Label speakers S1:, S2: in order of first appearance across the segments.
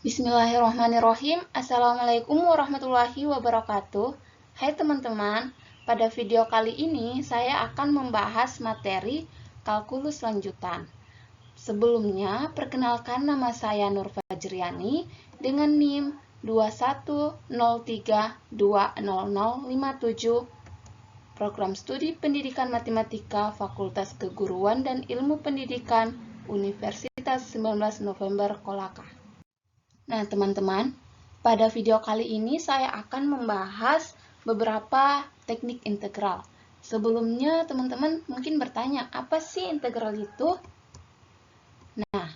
S1: Bismillahirrahmanirrahim. Assalamualaikum warahmatullahi wabarakatuh. Hai teman-teman, pada video kali ini saya akan membahas materi kalkulus lanjutan. Sebelumnya, perkenalkan nama saya Nur Fajriani dengan NIM 2103200057, Program Studi Pendidikan Matematika Fakultas Keguruan dan Ilmu Pendidikan Universitas 19 November Kolaka. Nah, teman-teman, pada video kali ini saya akan membahas beberapa teknik integral. Sebelumnya, teman-teman mungkin bertanya, apa sih integral itu? Nah,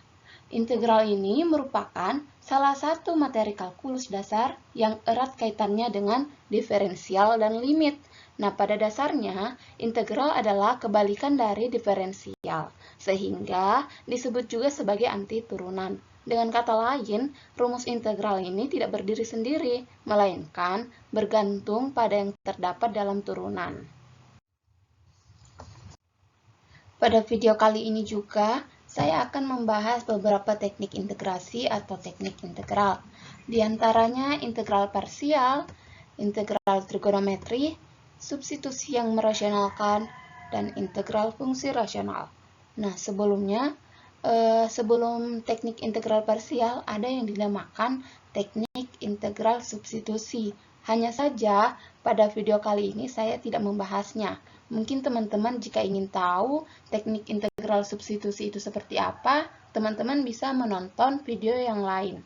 S1: integral ini merupakan salah satu materi kalkulus dasar yang erat kaitannya dengan diferensial dan limit. Nah, pada dasarnya, integral adalah kebalikan dari diferensial, sehingga disebut juga sebagai anti turunan. Dengan kata lain, rumus integral ini tidak berdiri sendiri, melainkan bergantung pada yang terdapat dalam turunan. Pada video kali ini juga, saya akan membahas beberapa teknik integrasi atau teknik integral. Di antaranya integral parsial, integral trigonometri, substitusi yang merasionalkan, dan integral fungsi rasional. Nah, sebelum teknik integral parsial, ada yang dinamakan teknik integral substitusi. Hanya saja, pada video kali ini saya tidak membahasnya. Mungkin teman-teman jika ingin tahu teknik integral substitusi itu seperti apa, teman-teman bisa menonton video yang lain.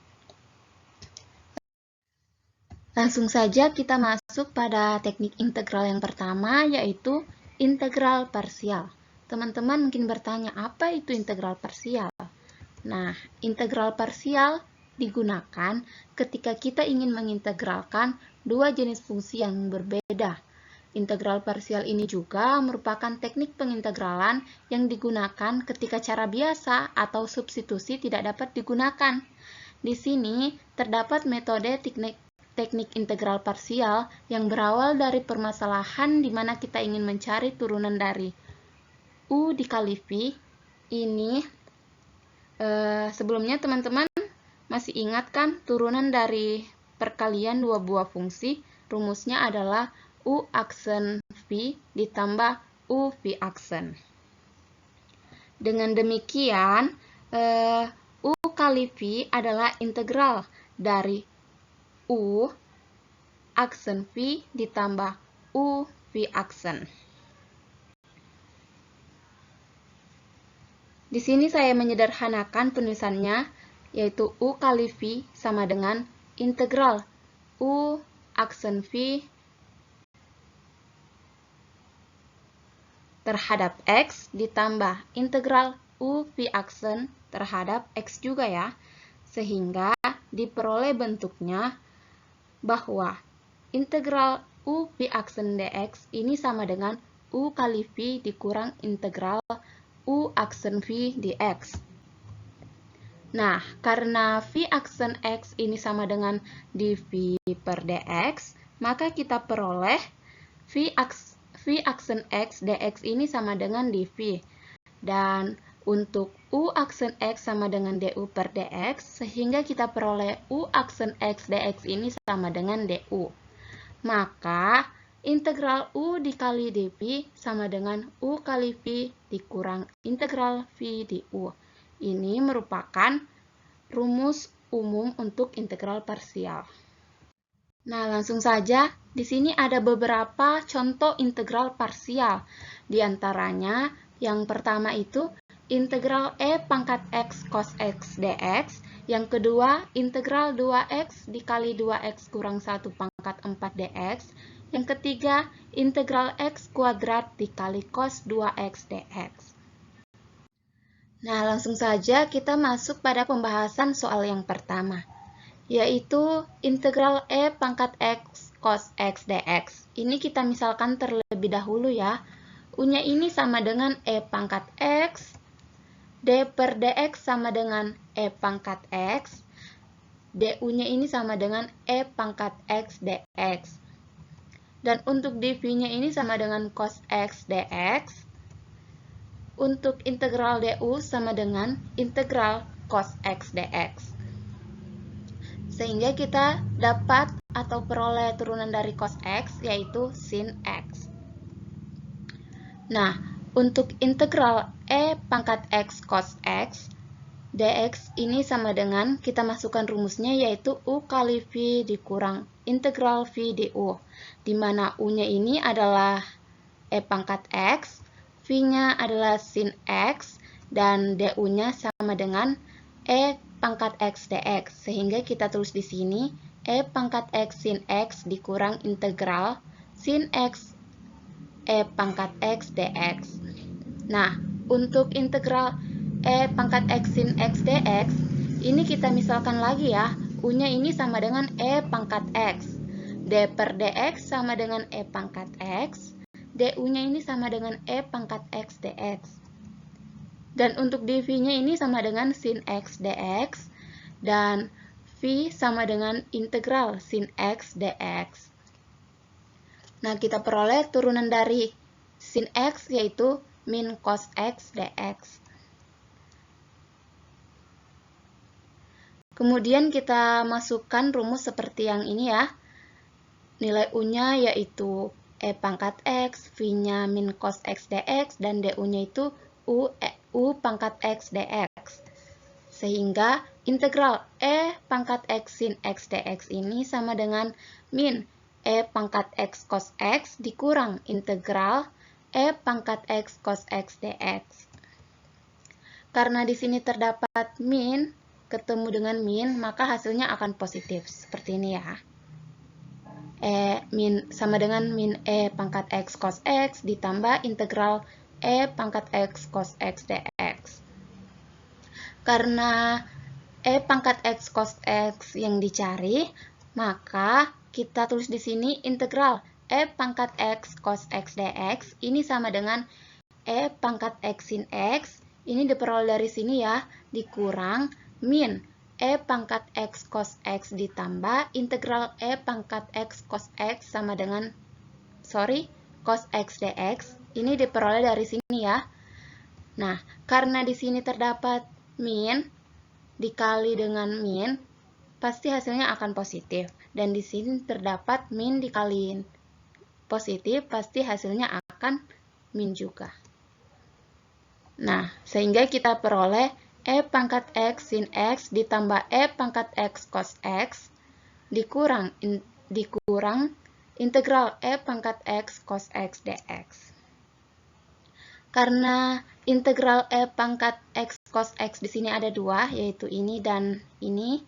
S1: Langsung saja kita masuk pada teknik integral yang pertama, yaitu integral parsial. Teman-teman mungkin bertanya, apa itu integral parsial? Nah, integral parsial digunakan ketika kita ingin mengintegralkan dua jenis fungsi yang berbeda. Integral parsial ini juga merupakan teknik pengintegralan yang digunakan ketika cara biasa atau substitusi tidak dapat digunakan. Di sini terdapat metode teknik integral parsial yang berawal dari permasalahan di mana kita ingin mencari turunan dari U dikali V. Ini sebelumnya teman-teman masih ingat kan turunan dari perkalian dua buah fungsi? Rumusnya adalah U aksen V ditambah U V aksen. Dengan demikian, U kali V adalah integral dari U aksen V ditambah U V aksen. Di sini saya menyederhanakan penulisannya, yaitu U kali V sama dengan integral U aksen V terhadap X ditambah integral U V aksen terhadap X juga ya. Sehingga diperoleh bentuknya bahwa integral U V aksen dx ini sama dengan U kali V dikurang integral U aksen V dx. Nah, karena V aksen X ini sama dengan dV per dx, maka kita peroleh V aksen X dx ini sama dengan dV. Dan untuk U aksen X sama dengan du per dx, sehingga kita peroleh U aksen X dx ini sama dengan du. Maka integral U dikali dV sama dengan U kali V dikurang integral V du. Ini merupakan rumus umum untuk integral parsial. Nah, langsung saja, di sini ada beberapa contoh integral parsial. Di antaranya, yang pertama itu integral E pangkat X cos X dx. Yang kedua, integral 2X dikali 2X kurang 1 pangkat 4 dx. Yang ketiga, integral X kuadrat dikali cos 2X dx. Nah, langsung saja kita masuk pada pembahasan soal yang pertama, yaitu integral E pangkat X cos X dx. Ini kita misalkan terlebih dahulu ya. U-nya ini sama dengan E pangkat X, D per dx sama dengan E pangkat X, du-nya ini sama dengan E pangkat X dx. Dan untuk dv-nya ini sama dengan cos X dx. Untuk integral du sama dengan integral cos X dx. Sehingga kita dapat atau peroleh turunan dari cos X, yaitu sin X. Nah, untuk integral E pangkat X cos X, dx ini sama dengan, kita masukkan rumusnya, yaitu U kali V dikurang integral V du, di mana U-nya ini adalah E pangkat X, V-nya adalah sin X, dan du-nya sama dengan E pangkat X dx, sehingga kita tulis di sini E pangkat X sin X dikurang integral sin X E pangkat X dx. Nah, untuk integral E pangkat X sin X dx, ini kita misalkan lagi ya, U-nya ini sama dengan E pangkat X. D per dx sama dengan E pangkat X. Du-nya ini sama dengan E pangkat X dx. Dan untuk dv-nya ini sama dengan sin X dx. Dan V sama dengan integral sin X dx. Nah, kita peroleh turunan dari sin X, yaitu min cos X dx. Kemudian kita masukkan rumus seperti yang ini ya. Nilai U-nya yaitu E pangkat X, V-nya min cos X dx, dan du-nya itu U pangkat X dx. Sehingga integral E pangkat X sin X dx ini sama dengan min E pangkat X cos X dikurang integral E pangkat X cos X dx. Karena di sini terdapat min ketemu dengan min, maka hasilnya akan positif. Seperti ini ya. Sama dengan min E pangkat X cos X ditambah integral E pangkat X cos X dx. Karena E pangkat X cos X yang dicari, maka kita tulis di sini integral E pangkat X cos X dx ini sama dengan E pangkat X sin X, ini diperoleh dari sini ya, dikurang min E pangkat X cos X ditambah integral E pangkat X cos X sama dengan, cos X dx, ini diperoleh dari sini ya. Nah, karena di sini terdapat min dikali dengan min, pasti hasilnya akan positif. Dan di sini terdapat min dikali positif, pasti hasilnya akan min juga. Nah, sehingga kita peroleh E pangkat X sin X ditambah E pangkat X cos X dikurang integral E pangkat X cos X dx. Karena integral E pangkat X cos X di sini ada dua, yaitu ini dan ini,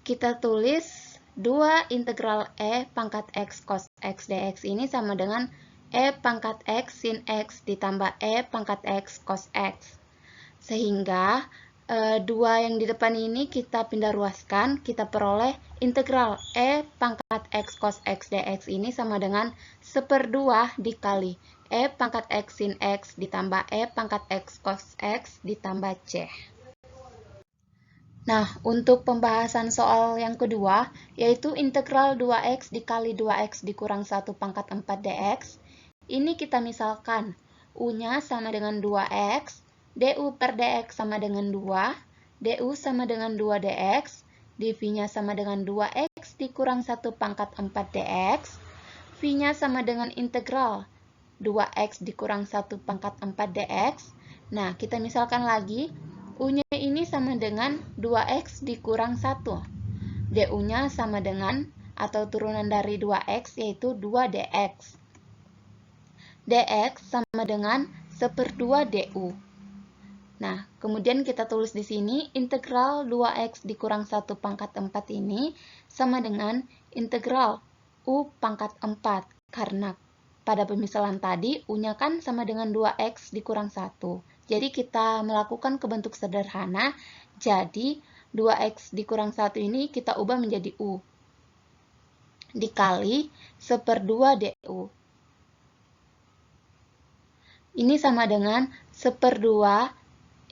S1: kita tulis 2 integral E pangkat X cos X dx ini sama dengan E pangkat X sin X ditambah E pangkat X cos X. Sehingga 2 yang di depan ini kita pindah ruaskan, kita peroleh integral E pangkat X cos X dx ini sama dengan 1/2 dikali E pangkat X sin X ditambah E pangkat X cos X ditambah C. Nah, untuk pembahasan soal yang kedua, yaitu integral 2x dikali 2x dikurang 1 pangkat 4 dx. Ini kita misalkan, U-nya sama dengan 2x, du per dx sama dengan 2, du sama dengan 2 dx, dv-nya sama dengan 2x dikurang 1 pangkat 4 dx, v-nya sama dengan integral 2x dikurang 1 pangkat 4 dx. Nah, kita misalkan lagi, U-nya ini sama dengan 2x dikurang 1. Du-nya sama dengan, atau turunan dari 2x, yaitu 2 dx. Dx sama dengan 1/2 du. Nah, kemudian kita tulis di sini, integral 2x dikurang 1 pangkat 4 ini sama dengan integral U pangkat 4. Karena pada pemisalan tadi, U-nya kan sama dengan 2x dikurang 1. Jadi kita melakukan ke bentuk sederhana, jadi 2x dikurang 1 ini kita ubah menjadi U. Dikali 1/2 du. Ini sama dengan 1/2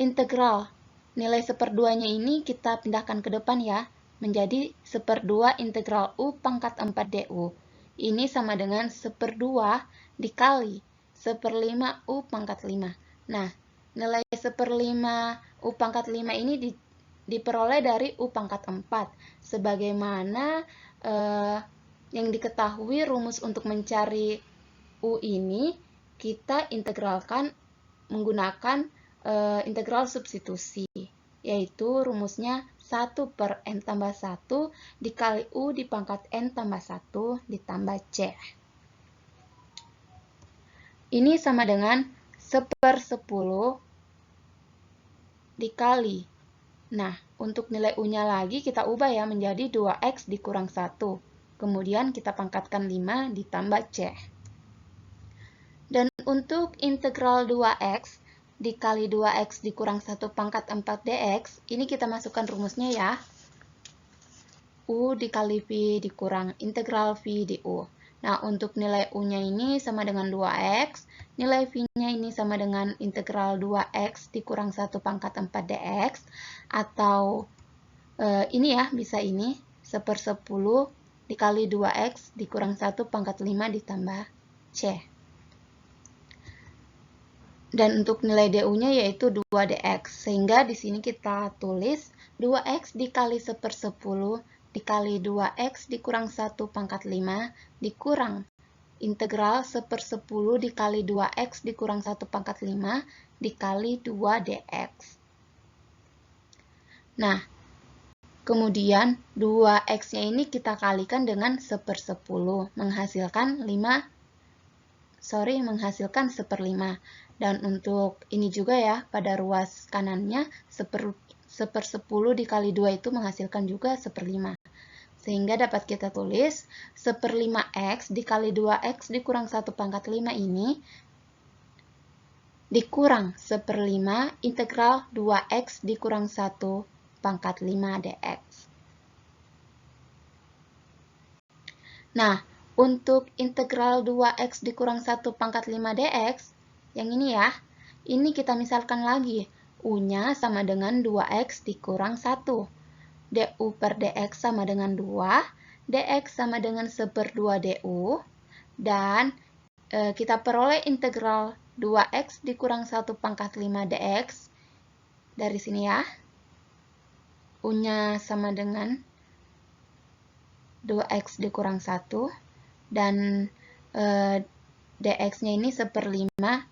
S1: integral. Nilai 1/2-nya ini kita pindahkan ke depan ya, menjadi 1/2 integral U pangkat 4 du. Ini sama dengan 1/2 dikali 1/5 U pangkat 5. Nah, nilai 1/5 U pangkat 5 ini diperoleh dari U pangkat 4. Sebagaimana yang diketahui rumus untuk mencari U ini, kita integralkan menggunakan integral substitusi, yaitu rumusnya 1 per N tambah 1 dikali U di pangkat N tambah 1 ditambah C. Ini sama dengan 1/10 dikali. Nah, untuk nilai U-nya lagi kita ubah ya menjadi 2X dikurang 1. Kemudian kita pangkatkan 5 ditambah C. Dan untuk integral 2X dikali 2X dikurang 1 pangkat 4 dx, ini kita masukkan rumusnya ya. U dikali V dikurang integral V di U. Nah, untuk nilai U-nya ini sama dengan 2X, nilai V-nya ini sama dengan integral 2X dikurang 1 pangkat 4 dx, atau ini ya, bisa ini, 1/10 dikali 2X dikurang 1 pangkat 5 ditambah C. Dan untuk nilai DU-nya yaitu 2dx, sehingga di sini kita tulis 2x dikali 1/10 dikali 2x dikurang 1 pangkat 5 dikurang integral 1/10 dikali 2x dikurang 1 pangkat 5 dikali 2dx. Nah, kemudian 2x-nya ini kita kalikan dengan 1/10, menghasilkan 1/5. Dan untuk ini juga ya, pada ruas kanannya 1/10 dikali 2 itu menghasilkan juga 1/5. Sehingga dapat kita tulis 1/5x dikali 2x dikurang 1 pangkat 5 ini dikurang 1/5 integral 2x dikurang 1 pangkat 5 dx. Nah, untuk integral 2x dikurang 1 pangkat 5 dx, yang ini ya, ini kita misalkan lagi, U-nya sama dengan 2x dikurang 1. du per dx sama dengan 2, dx sama dengan 1/2 du, dan kita peroleh integral 2x dikurang 1 pangkat 5 dx, dari sini ya, U-nya sama dengan 2x dikurang 1, dan dx-nya ini 1/5,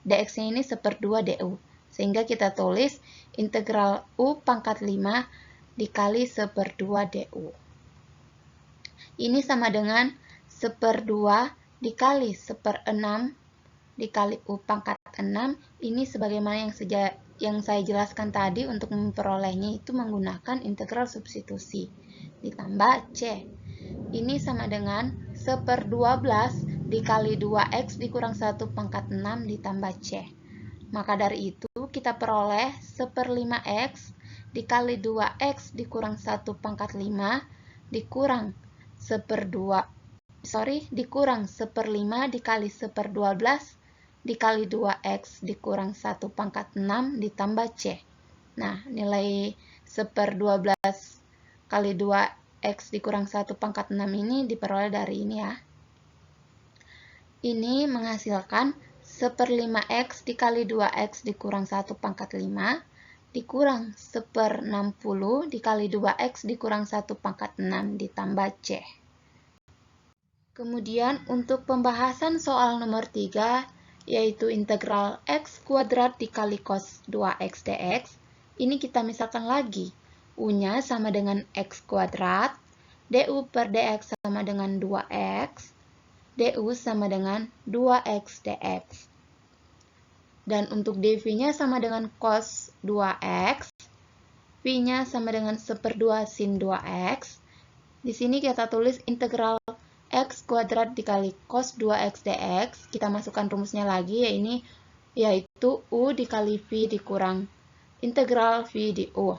S1: dx-nya ini 1/2 du. Sehingga kita tulis integral U pangkat 5 dikali 1/2 du. Ini sama dengan 1/2 dikali 1/6 dikali U pangkat 6. Ini sebagaimana yang saya jelaskan tadi, untuk memperolehnya itu menggunakan integral substitusi. Ditambah C. Ini sama dengan 1/12 dikali 2x dikurang 1 pangkat 6 ditambah C. Maka dari itu kita peroleh 1/5x dikali 2x dikurang 1 pangkat 5 dikurang 1/5 dikali 1/12 dikali 2x dikurang 1 pangkat 6 ditambah C. Nah, nilai 1/12 kali 2x dikurang 1 pangkat 6 ini diperoleh dari ini ya. Ini menghasilkan 1/5x dikali 2x dikurang 1 pangkat 5 dikurang 1/60 dikali 2x dikurang 1 pangkat 6 ditambah C. Kemudian untuk pembahasan soal nomor 3, yaitu integral x kuadrat dikali cos 2x dx, ini kita misalkan lagi. U-nya sama dengan x kuadrat, du per dx sama dengan 2x, du sama dengan 2x dx. Dan untuk dv-nya sama dengan cos 2x, v-nya sama dengan 1/2 sin 2x. Di sini kita tulis integral x kuadrat dikali cos 2x dx. Kita masukkan rumusnya lagi, yaitu u dikali v dikurang integral v di u,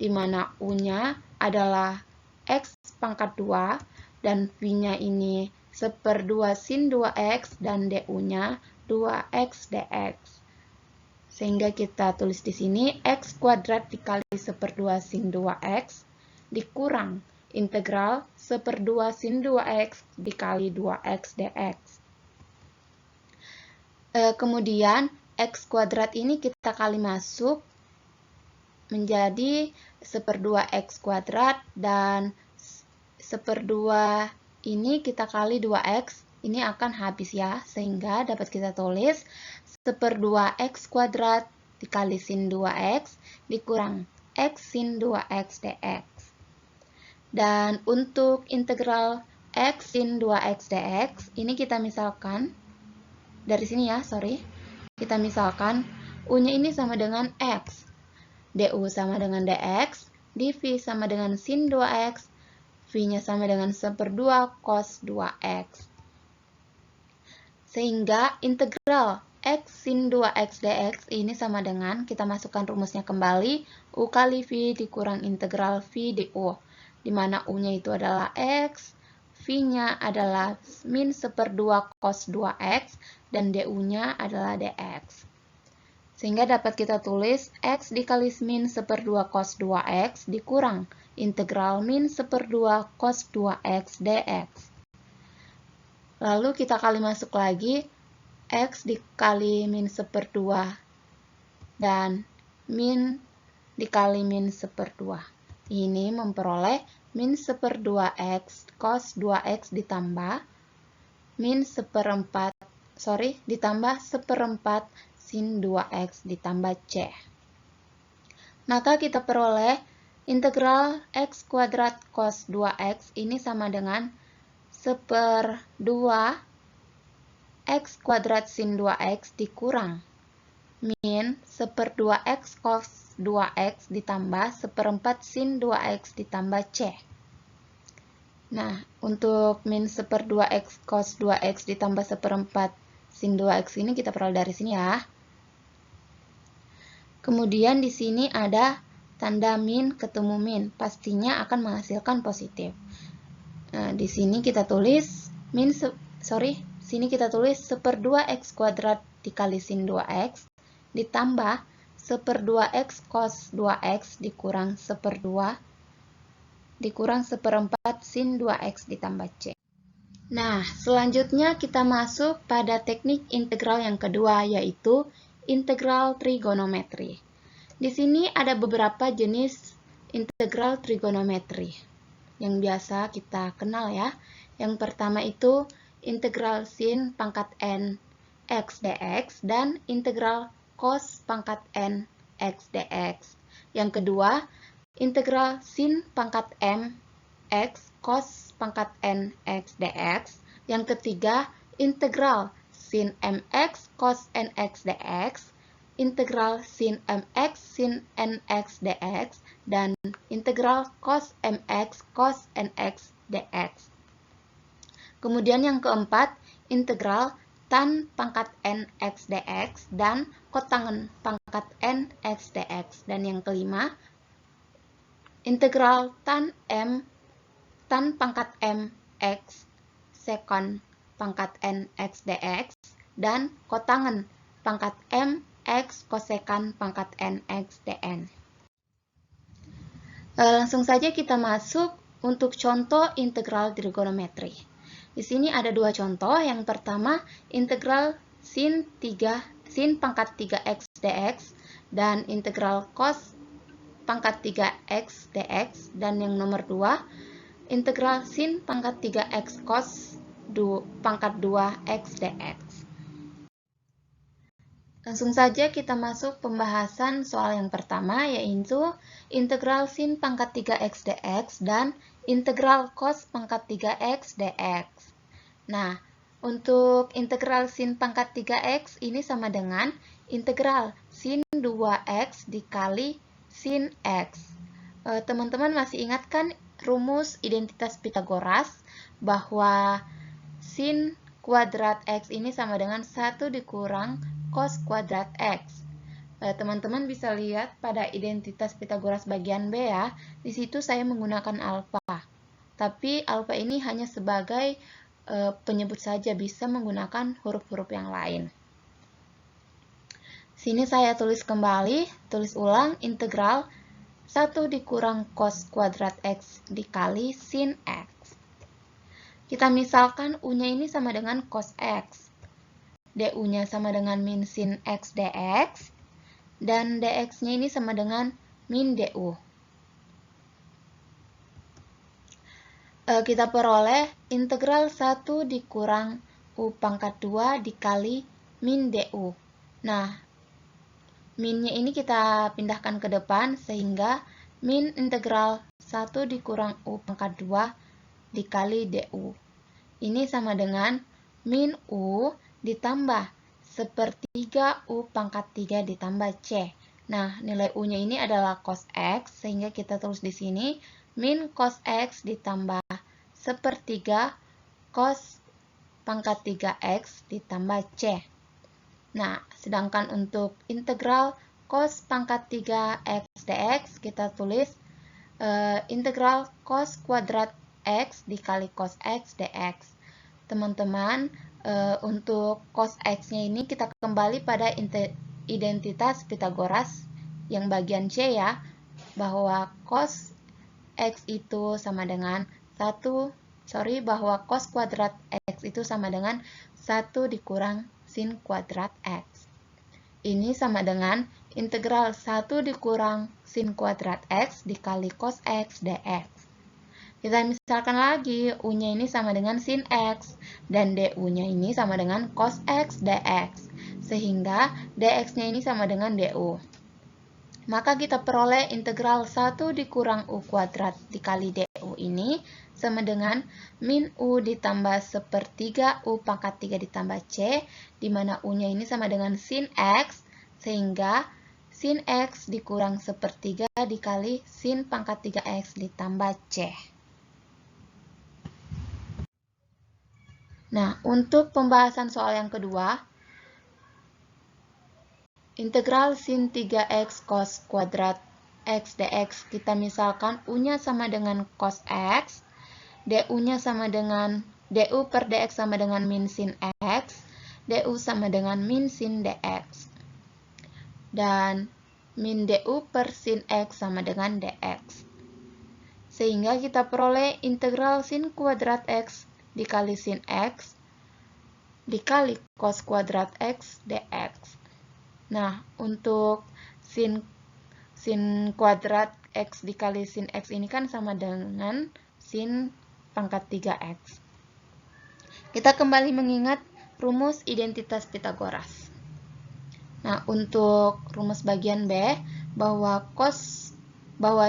S1: di mana u-nya adalah x pangkat 2 dan v-nya ini 1/2 sin 2x dan du-nya 2x dx. Sehingga kita tulis di sini x kuadrat dikali 1/2 sin 2x dikurang integral 1/2 sin 2x dikali 2x dx. Kemudian x kuadrat ini kita kali masuk menjadi 1/2 X kuadrat, dan 1/2 ini kita kali 2X, ini akan habis ya, sehingga dapat kita tulis 1/2 X kuadrat dikali sin 2X dikurang X sin 2X dx. Dan untuk integral X sin 2X dx, ini kita misalkan, dari sini ya, kita misalkan U-nya ini sama dengan X, du sama dengan dx, dv sama dengan sin 2x, v-nya sama dengan 1/2 cos 2x. Sehingga integral X sin 2X dx ini sama dengan, kita masukkan rumusnya kembali, U kali V dikurang integral V du, di mana U-nya itu adalah X, V-nya adalah min 1/2 cos 2X, dan du-nya adalah dx. Sehingga dapat kita tulis X dikali min 1/2 cos 2X dikurang integral min 1/2 cos 2X dx. Lalu kita kali masuk lagi, X dikali min 1/2 dan min dikali min 1/2. Ini memperoleh min 1/2 X cos 2X ditambah min 1/4 sin 2X ditambah C. Maka kita peroleh integral X kuadrat cos 2X ini sama dengan 1/2 X kuadrat sin 2X dikurang min 1/2 X cos 2X ditambah 1/4 sin 2X ditambah C. Nah, untuk min 1/2 X cos 2X ditambah 1/4 sin 2X ini kita peroleh dari sini ya. Kemudian di sini ada tanda min ketemu min, pastinya akan menghasilkan positif. Nah, di sini kita tulis sini kita tulis 1/2 X kuadrat dikali sin 2X ditambah 1/2 X cos 2X dikurang 1/4 sin 2X ditambah C. Nah, selanjutnya kita masuk pada teknik integral yang kedua, yaitu integral trigonometri. Di sini ada beberapa jenis integral trigonometri yang biasa kita kenal ya. Yang pertama itu integral sin pangkat n x dx dan integral cos pangkat n x dx. Yang kedua, integral sin pangkat m x cos pangkat n x dx. Yang ketiga, integral sin mx cos nx dx, integral sin mx sin nx dx, dan integral cos mx cos nx dx. Kemudian yang keempat, integral tan pangkat n x dx dan kotangen pangkat n x dx. Dan yang kelima, integral tan pangkat m x sekon pangkat n x dx dan kotangen pangkat m x kosekan pangkat n x dn. Langsung saja kita masuk untuk contoh integral trigonometri. Di sini ada dua contoh. Yang pertama, integral sin pangkat 3x dx dan integral cos pangkat 3x dx. Dan yang nomor 2, integral sin pangkat 3x cos pangkat 2x dx. Langsung saja kita masuk pembahasan soal yang pertama, yaitu integral sin pangkat 3x dx dan integral cos pangkat 3x dx. Nah, untuk integral sin pangkat 3x ini sama dengan integral sin 2x dikali sin x. Teman-teman masih ingat kan rumus identitas Pythagoras bahwa sin kuadrat x ini sama dengan 1 dikurang cos kuadrat x. Teman-teman bisa lihat pada identitas Pythagoras bagian B ya. Di situ saya menggunakan alfa. Tapi alfa ini hanya sebagai penyebut saja, bisa menggunakan huruf-huruf yang lain. Sini saya tulis kembali, tulis ulang integral 1 dikurang cos kuadrat x dikali sin x. Kita misalkan U-nya ini sama dengan cos x. Du-nya sama dengan min sin x dx. Dan dx-nya ini sama dengan min DU. Kita peroleh integral 1 dikurang U pangkat 2 dikali min DU. Nah, minnya ini kita pindahkan ke depan sehingga min integral 1 dikurang U pangkat 2 dikali DU. Ini sama dengan min U ditambah sepertiga U pangkat 3 ditambah C. Nah, nilai U-nya ini adalah cos X, sehingga kita tulis di sini min cos X ditambah sepertiga cos pangkat 3X ditambah C. Nah, sedangkan untuk integral cos pangkat 3X dx, kita tulis integral cos kuadrat X dikali cos X dx. Teman-teman, untuk cos X-nya ini kita kembali pada identitas Pythagoras yang bagian C ya, bahwa cos X itu sama dengan bahwa cos kuadrat X itu sama dengan 1 dikurang sin kuadrat X. Ini sama dengan integral 1 dikurang sin kuadrat X dikali cos X dx. Kita misalkan lagi, U-nya ini sama dengan sin X, dan DU-nya ini sama dengan cos X dx. Sehingga dx-nya ini sama dengan DU. Maka kita peroleh integral 1 dikurang U kuadrat dikali DU ini sama dengan min U ditambah sepertiga U pangkat 3 ditambah C, di mana U-nya ini sama dengan sin X, sehingga sin X dikurang sepertiga dikali sin pangkat 3X ditambah C. Nah, untuk pembahasan soal yang kedua, integral sin 3X cos kuadrat X dx, kita misalkan U-nya sama dengan cos X, DU-nya sama dengan DU per dx sama dengan min sin X, DU sama dengan min sin dx. Dan min DU per sin X sama dengan dx. Sehingga kita peroleh integral sin kuadrat X dikali sin X dikali cos kuadrat X dx. Nah, untuk sin kuadrat X dikali sin X ini kan sama dengan sin pangkat 3X. Kita kembali mengingat rumus identitas Pythagoras. Nah, untuk rumus bagian B, bahwa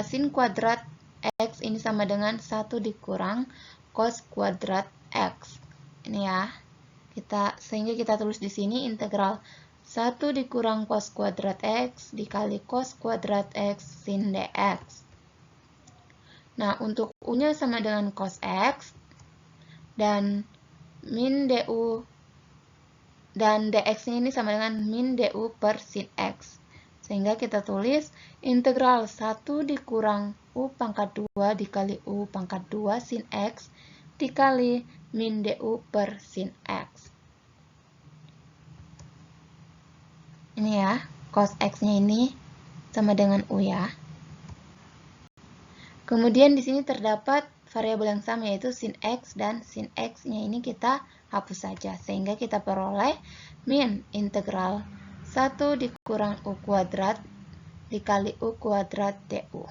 S1: sin kuadrat X ini sama dengan 1 dikurang cos kuadrat X. Ini ya. Sehingga kita tulis di sini integral 1 dikurang cos kuadrat X dikali cos kuadrat X sin dx. Nah, untuk U-nya sama dengan cos X, dan min DU dan dx-nya ini sama dengan min DU per sin X. Sehingga kita tulis integral 1 dikurang U pangkat 2 dikali U pangkat 2 sin X dikali min DU per sin X. Ini ya, cos X-nya ini sama dengan U ya. Kemudian di sini terdapat variabel yang sama, yaitu sin X, dan sin X-nya ini kita hapus saja. Sehingga kita peroleh min integral 1 dikurang U kuadrat dikali U kuadrat DU.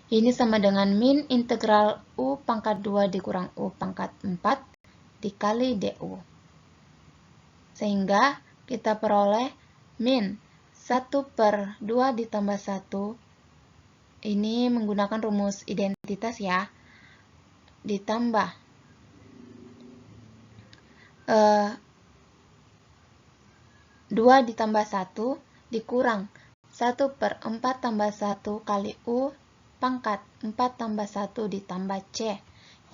S1: Ini sama dengan min integral U pangkat 2 dikurang U pangkat 4 dikali DU. Sehingga kita peroleh min 1 per 2 ditambah 1, ini menggunakan rumus identitas ya, ditambah 2 ditambah 1 dikurang 1 per 4 tambah 1 kali U pangkat 4 tambah 1 ditambah C.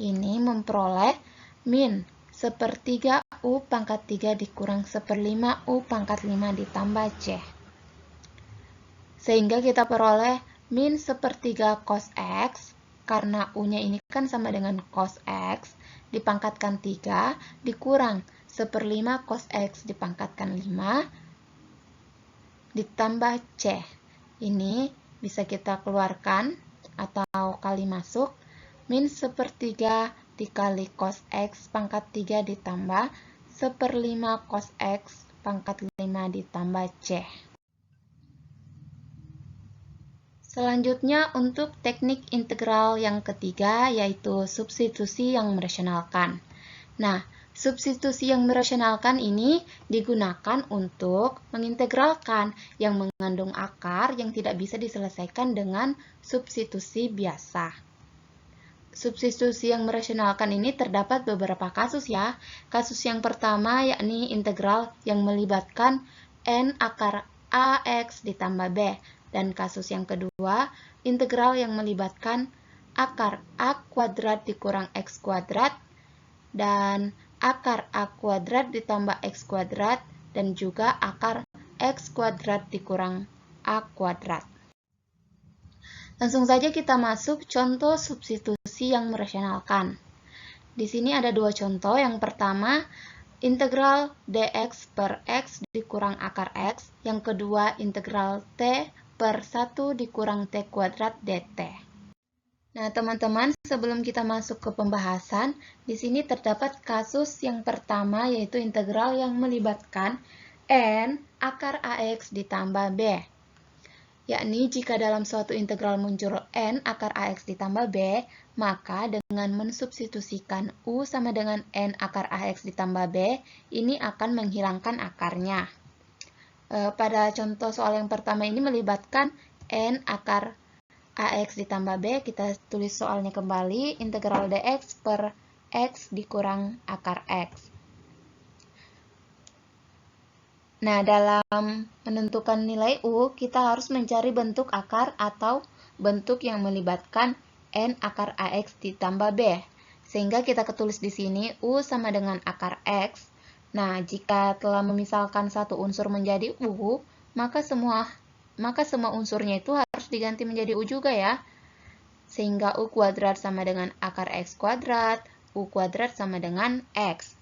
S1: Ini memperoleh min sepertiga U pangkat 3 dikurang seperlima U pangkat 5 ditambah C. Sehingga kita peroleh min sepertiga cos X, karena U-nya ini kan sama dengan cos X, dipangkatkan 3, dikurang seperlima cos X dipangkatkan 5, ditambah C. Ini bisa kita keluarkan atau kali masuk, min sepertiga dikali cos X pangkat 3 ditambah seperlima cos X pangkat 5 ditambah C. Selanjutnya untuk teknik integral yang ketiga yaitu substitusi yang merasionalkan. Nah, substitusi yang merasionalkan ini digunakan untuk mengintegralkan yang mengandung akar yang tidak bisa diselesaikan dengan substitusi biasa. Substitusi yang merasionalkan ini terdapat beberapa kasus ya. Kasus yang pertama yakni integral yang melibatkan n akar ax ditambah b. Dan kasus yang kedua, integral yang melibatkan akar a kuadrat dikurang x kuadrat dan akar a kuadrat ditambah x kuadrat dan juga akar x kuadrat dikurang a kuadrat. Langsung saja kita masuk contoh substitusi yang merasionalkan. Di sini ada dua contoh. Yang pertama, integral dx per x dikurang akar x. Yang kedua, integral t per 1 dikurang t kuadrat dt. Nah, teman-teman, sebelum kita masuk ke pembahasan, di sini terdapat kasus yang pertama yaitu integral yang melibatkan n akar ax ditambah b. Yakni jika dalam suatu integral muncul n akar ax ditambah b, maka dengan mensubstitusikan u sama dengan n akar ax ditambah b, ini akan menghilangkan akarnya. Pada contoh soal yang pertama ini melibatkan n akar ax ditambah b, kita tulis soalnya kembali, integral dx per x dikurang akar x. Nah, dalam menentukan nilai u, kita harus mencari bentuk akar atau bentuk yang melibatkan n akar ax ditambah b. Sehingga kita ketulis di sini u sama dengan akar x. Nah, jika telah memisalkan satu unsur menjadi u, maka semua unsurnya itu harus diganti menjadi u juga ya. Sehingga u kuadrat sama dengan akar x kuadrat, u kuadrat sama dengan x.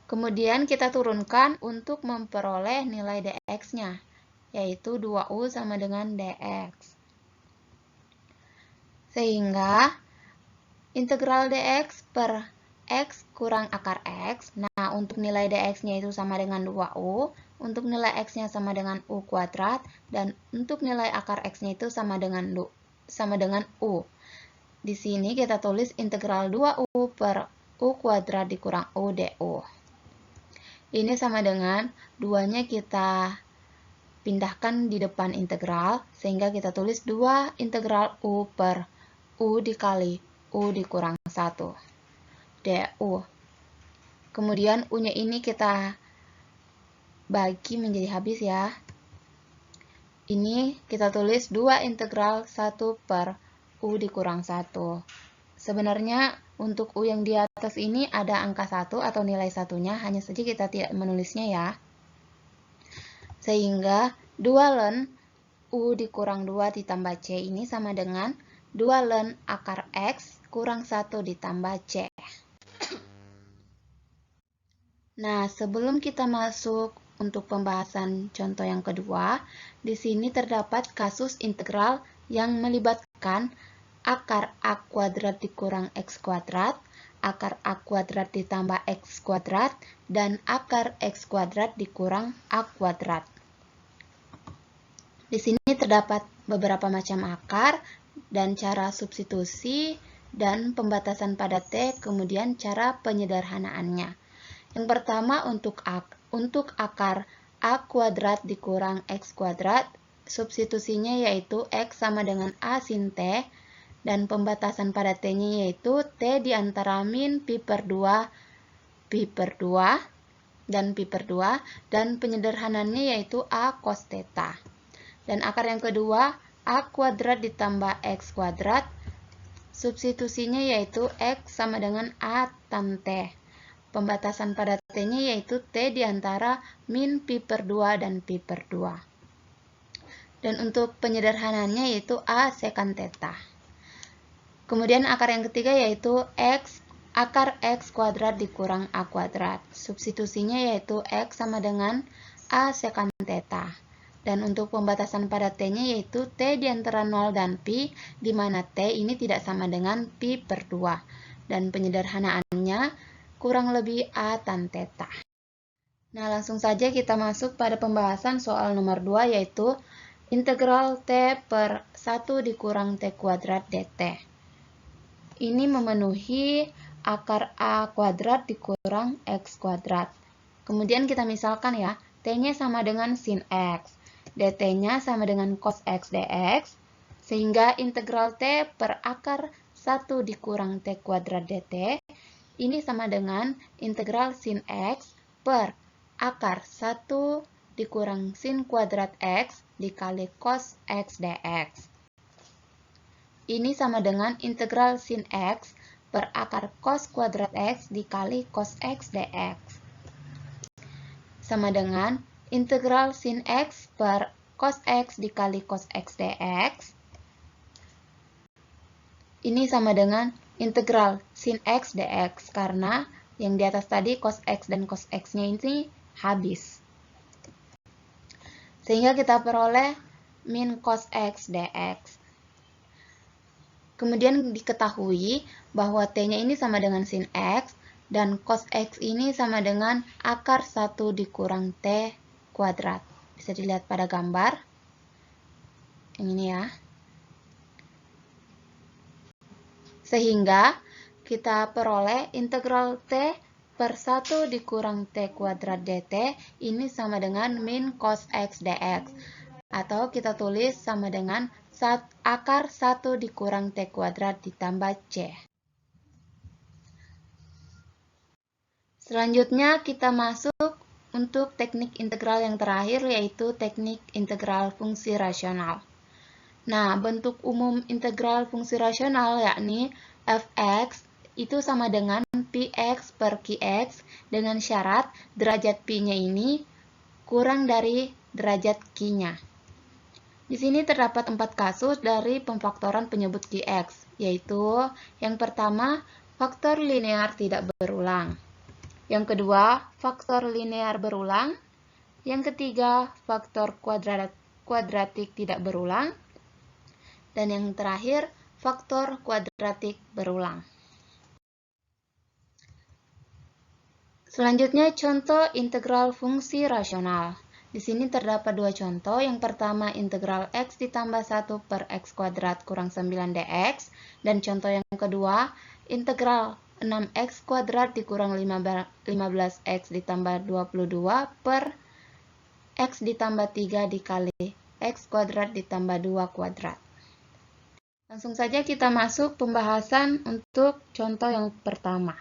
S1: Kemudian kita turunkan untuk memperoleh nilai dx-nya, yaitu 2u sama dengan dx. Sehingga integral dx per x kurang akar x. Nah, untuk nilai dx-nya itu sama dengan 2u, untuk nilai x-nya sama dengan u kuadrat, dan untuk nilai akar x-nya itu sama dengan u. Di sini kita tulis integral 2u per u kuadrat dikurang u du. Ini sama dengan 2-nya kita pindahkan di depan integral, sehingga kita tulis 2 integral u per u dikali u dikurang 1 du. Kemudian u-nya ini kita bagi menjadi habis ya. Ini kita tulis 2 integral 1 per u dikurang 1. Sebenarnya untuk u yang di atas ini ada angka 1 atau nilai satunya, hanya saja kita tidak menulisnya ya. Sehingga 2 ln u dikurang 2 ditambah c ini sama dengan 2 ln akar x kurang 1 ditambah c. Nah, sebelum kita masuk untuk pembahasan contoh yang kedua, di sini terdapat kasus integral yang melibatkan akar a kuadrat dikurang x kuadrat, akar a kuadrat ditambah x kuadrat, dan akar x kuadrat dikurang a kuadrat. Di sini terdapat beberapa macam akar dan cara substitusi dan pembatasan pada t, kemudian cara penyederhanaannya. Yang pertama untuk akar a kuadrat dikurang x kuadrat, substitusinya yaitu x sama dengan a sin t, dan pembatasan pada t-nya yaitu t di antara min pi per 2, pi per 2, dan pi per 2, dan penyederhanannya yaitu a cos theta. Dan akar yang kedua, a kuadrat ditambah x kuadrat, substitusinya yaitu x sama dengan a tan t. Pembatasan pada t-nya yaitu t di antara min pi per 2 dan pi per 2. Dan untuk penyederhanannya yaitu a secant theta. Kemudian akar yang ketiga yaitu akar x kuadrat dikurang a kuadrat. Substitusinya yaitu x sama dengan a secant theta. Dan untuk pembatasan pada t-nya yaitu t di antara 0 dan pi, di mana t ini tidak sama dengan pi per 2. Dan penyederhanaannya kurang lebih a tan theta. Nah, langsung saja kita masuk pada pembahasan soal nomor 2 yaitu integral T per 1 dikurang T kuadrat dt. Ini memenuhi akar A kuadrat dikurang X kuadrat. Kemudian kita misalkan ya, T-nya sama dengan sin X, dt-nya sama dengan cos X dx, sehingga integral T per akar 1 dikurang T kuadrat dt, ini sama dengan integral sin X per akar 1 dikurang sin kuadrat X dikali cos X dx. Ini sama dengan integral sin X per akar cos kuadrat X dikali cos X dx. Sama dengan integral sin X per cos X dikali cos X dx. Ini sama dengan integral sin X dx, karena yang di atas tadi cos X dan cos X-nya ini habis. Sehingga kita peroleh min cos X dx. Kemudian diketahui bahwa T-nya ini sama dengan sin X, dan cos X ini sama dengan akar 1 dikurang T kuadrat. Bisa dilihat pada gambar. Yang ini ya. Sehingga kita peroleh integral T per 1 dikurang T kuadrat dt ini sama dengan min cos X dx. Atau kita tulis sama dengan akar 1 dikurang T kuadrat ditambah C. Selanjutnya kita masuk untuk teknik integral yang terakhir, yaitu teknik integral fungsi rasional. Nah, bentuk umum integral fungsi rasional yakni fx itu sama dengan px per qx dengan syarat derajat pi-nya ini kurang dari derajat q-nya. Di sini terdapat 4 kasus dari pemfaktoran penyebut qx, yaitu yang pertama, faktor linear tidak berulang. Yang kedua, faktor linear berulang. Yang ketiga, faktor kuadratik tidak berulang. Dan yang terakhir, faktor kuadratik berulang. Selanjutnya, contoh integral fungsi rasional. Di sini terdapat 2 contoh. Yang pertama, integral x ditambah 1 per x kuadrat kurang 9 dx. Dan contoh yang kedua, integral 6x kuadrat dikurang 15x ditambah 22 per x ditambah 3 dikali x kuadrat ditambah 2 kuadrat. Langsung saja kita masuk pembahasan untuk contoh yang pertama.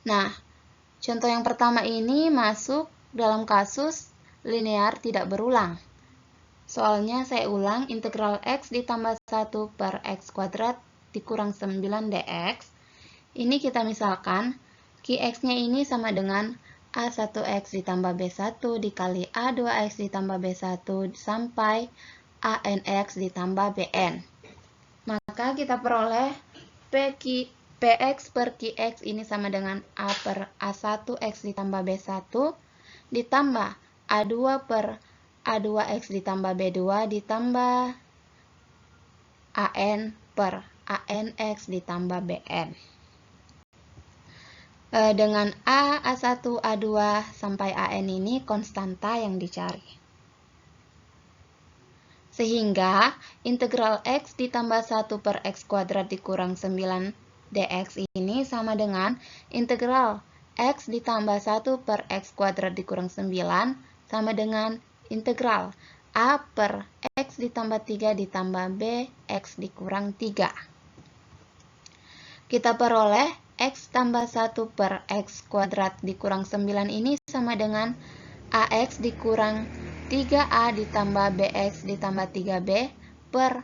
S1: Nah, contoh yang pertama ini masuk dalam kasus linear tidak berulang. Soalnya saya ulang, integral x ditambah 1 per x kuadrat dikurang 9 dx. Ini kita misalkan, qx-nya ini sama dengan a1x ditambah b1 dikali a2x ditambah b1 sampai anx ditambah bn. Maka kita peroleh px per qx ini sama dengan a per a1x ditambah b1 ditambah a2 per a2x ditambah b2 ditambah an per anx ditambah bn. Dengan a1, a2 sampai an ini konstanta yang dicari. Sehingga integral x ditambah 1 per x kuadrat dikurang 9 dx ini sama dengan integral x ditambah 1 per x kuadrat dikurang 9 sama dengan integral a per x ditambah 3 ditambah b x dikurang 3. Kita peroleh x tambah 1 per x kuadrat dikurang 9 ini sama dengan ax dikurang 3a ditambah bx ditambah 3b per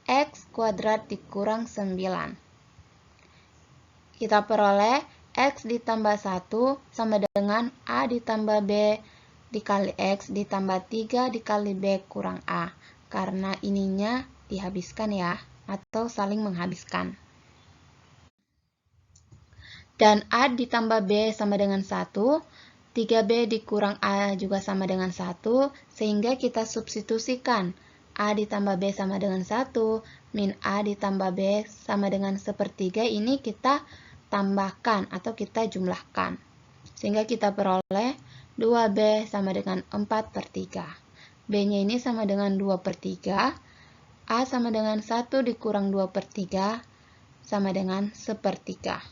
S1: x kuadrat dikurang 9. Kita peroleh x ditambah 1 sama dengan a ditambah b dikali x ditambah 3 dikali b kurang a. Karena ininya dihabiskan ya, atau saling menghabiskan. Dan a ditambah b sama dengan 1. 3b dikurang a juga sama dengan 1, sehingga kita substitusikan a ditambah b sama dengan 1, min a ditambah b sama dengan 1/3, ini kita tambahkan atau kita jumlahkan. Sehingga kita peroleh 2b sama dengan 4/3. B-nya ini sama dengan 2/3, A sama dengan 1 dikurang 2/3 sama dengan 1/3.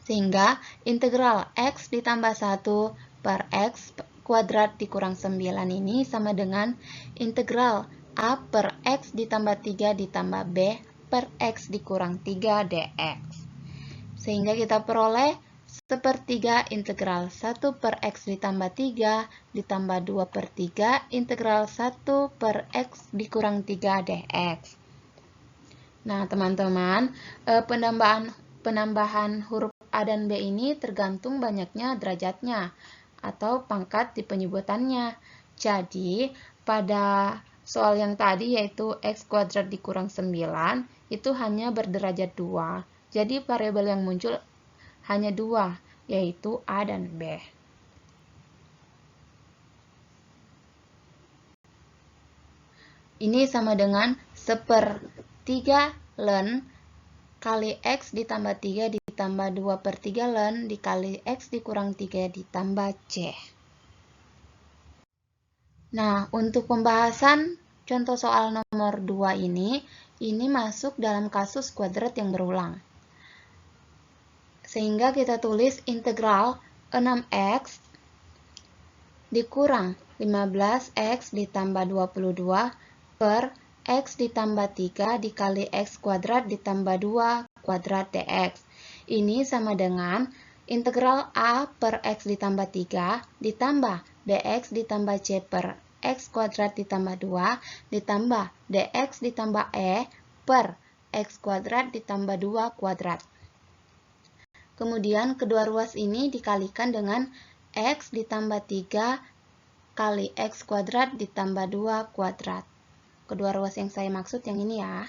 S1: Sehingga integral X ditambah 1 per X kuadrat dikurang 9 ini sama dengan integral A per X ditambah 3 ditambah B per X dikurang 3 dx. Sehingga kita peroleh 1/3 integral 1 per X ditambah 3 ditambah 2/3 integral 1 per X dikurang 3 dx. Nah, teman-teman, penambahan huruf A dan B ini tergantung banyaknya derajatnya atau pangkat di penyebutannya. Jadi, pada soal yang tadi yaitu X kuadrat dikurang 9, itu hanya berderajat 2. Jadi, variabel yang muncul hanya 2, yaitu A dan B. Ini sama dengan 1/3 ln kali X ditambah 3 ditambah 2/3 ln dikali X dikurang 3 ditambah C. Nah, untuk pembahasan contoh soal nomor 2 ini masuk dalam kasus kuadrat yang berulang. Sehingga kita tulis integral 6X dikurang 15X ditambah 22 per X ditambah 3 dikali X kuadrat ditambah 2 kuadrat dx. Ini sama dengan integral A per X ditambah 3 ditambah dx ditambah C per X kuadrat ditambah 2 ditambah dx ditambah E per X kuadrat ditambah 2 kuadrat. Kemudian kedua ruas ini dikalikan dengan X ditambah 3 kali X kuadrat ditambah 2 kuadrat. Kedua ruas yang saya maksud yang ini ya.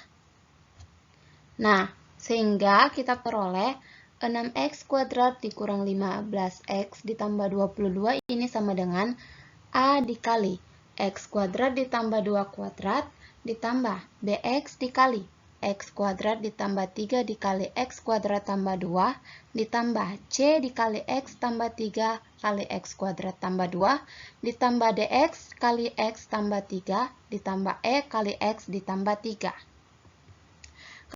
S1: Nah, sehingga kita peroleh 6X kuadrat dikurang 15X ditambah 22 ini sama dengan A dikali X kuadrat ditambah 2 kuadrat ditambah dx dikali X kuadrat ditambah 3 dikali X kuadrat tambah 2 ditambah C dikali X tambah 3 kali X kuadrat tambah 2 ditambah dx kali X tambah 3 ditambah E kali X ditambah 3.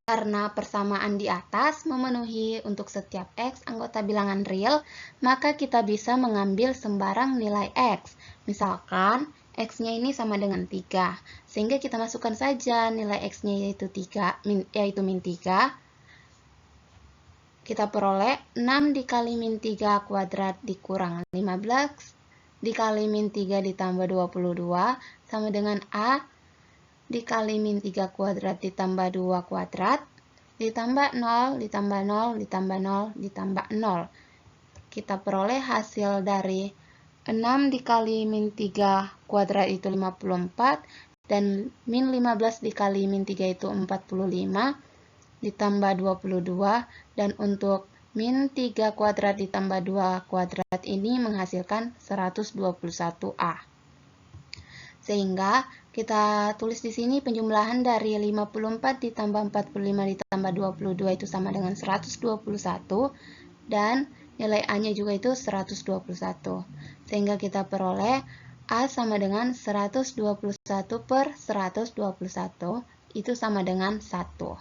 S1: Karena persamaan di atas memenuhi untuk setiap X anggota bilangan real, maka kita bisa mengambil sembarang nilai X. Misalkan X-nya ini sama dengan 3, sehingga kita masukkan saja nilai X-nya yaitu min 3. Kita peroleh 6 dikali min 3 kuadrat dikurang 15 dikali min 3 ditambah 22 sama dengan A dikali min 3 kuadrat ditambah 2 kuadrat ditambah 0 ditambah 0 ditambah 0 ditambah 0. Kita peroleh hasil dari 6 dikali min 3 kuadrat itu 54 dan min 15 dikali min 3 itu 45 ditambah 22 dan untuk min 3 kuadrat ditambah 2 kuadrat ini menghasilkan 121A. Sehingga kita tulis di sini penjumlahan dari 54 ditambah 45 ditambah 22 itu sama dengan 121 dan nilai A-nya juga itu 121. Sehingga kita peroleh A sama dengan 121 per 121 itu sama dengan 1.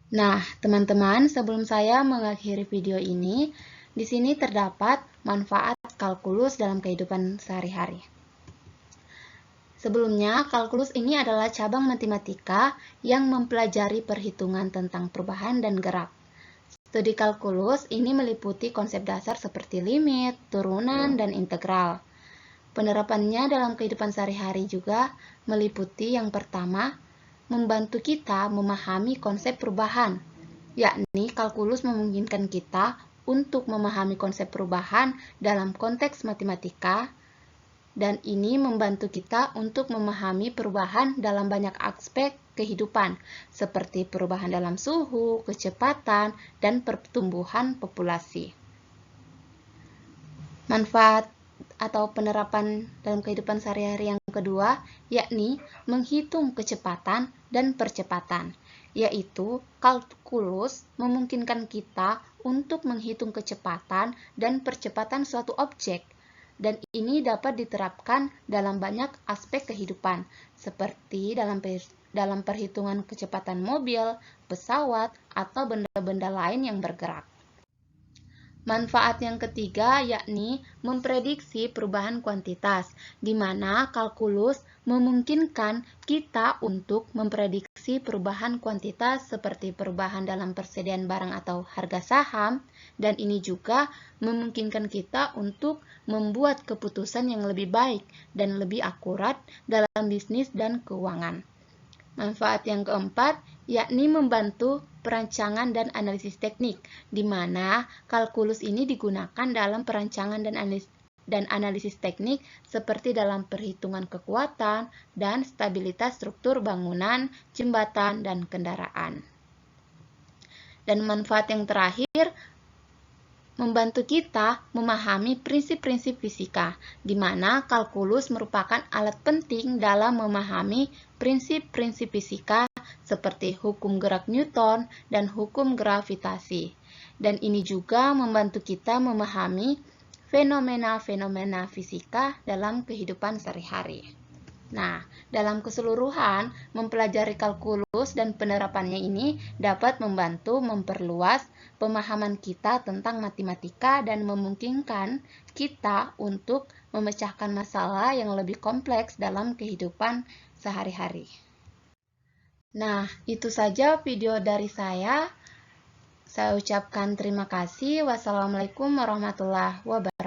S1: Nah, teman-teman, sebelum saya mengakhiri video ini, di sini terdapat manfaat kalkulus dalam kehidupan sehari-hari. Sebelumnya, kalkulus ini adalah cabang matematika yang mempelajari perhitungan tentang perubahan dan gerak. Studi kalkulus ini meliputi konsep dasar seperti limit, turunan, dan integral. Penerapannya dalam kehidupan sehari-hari juga meliputi yang pertama, membantu kita memahami konsep perubahan, yakni kalkulus memungkinkan kita untuk memahami konsep perubahan dalam konteks matematika, dan ini membantu kita untuk memahami perubahan dalam banyak aspek kehidupan, seperti perubahan dalam suhu, kecepatan, dan pertumbuhan populasi. Manfaat atau penerapan dalam kehidupan sehari-hari yang kedua, yakni menghitung kecepatan dan percepatan, yaitu kalkulus memungkinkan kita untuk menghitung kecepatan dan percepatan suatu objek. dan ini dapat diterapkan dalam banyak aspek kehidupan, seperti dalam perhitungan kecepatan mobil, pesawat, atau benda-benda lain yang bergerak. Manfaat yang ketiga yakni memprediksi perubahan kuantitas, di mana kalkulus memungkinkan kita untuk memprediksi perubahan kuantitas seperti perubahan dalam persediaan barang atau harga saham, dan ini juga memungkinkan kita untuk membuat keputusan yang lebih baik dan lebih akurat dalam bisnis dan keuangan. Manfaat yang keempat yakni membantu perancangan dan analisis teknik, di mana kalkulus ini digunakan dalam perancangan dan analisis teknik seperti dalam perhitungan kekuatan dan stabilitas struktur bangunan, jembatan, dan kendaraan. Dan manfaat yang terakhir, membantu kita memahami prinsip-prinsip fisika, di mana kalkulus merupakan alat penting dalam memahami prinsip-prinsip fisika seperti hukum gerak Newton dan hukum gravitasi. Dan ini juga membantu kita memahami fenomena-fenomena fisika dalam kehidupan sehari-hari. Nah, dalam keseluruhan, mempelajari kalkulus dan penerapannya ini dapat membantu memperluas pemahaman kita tentang matematika dan memungkinkan kita untuk memecahkan masalah yang lebih kompleks dalam kehidupan sehari-hari. Nah, itu saja video dari saya. Saya ucapkan terima kasih. Wassalamualaikum warahmatullahi wabarakatuh.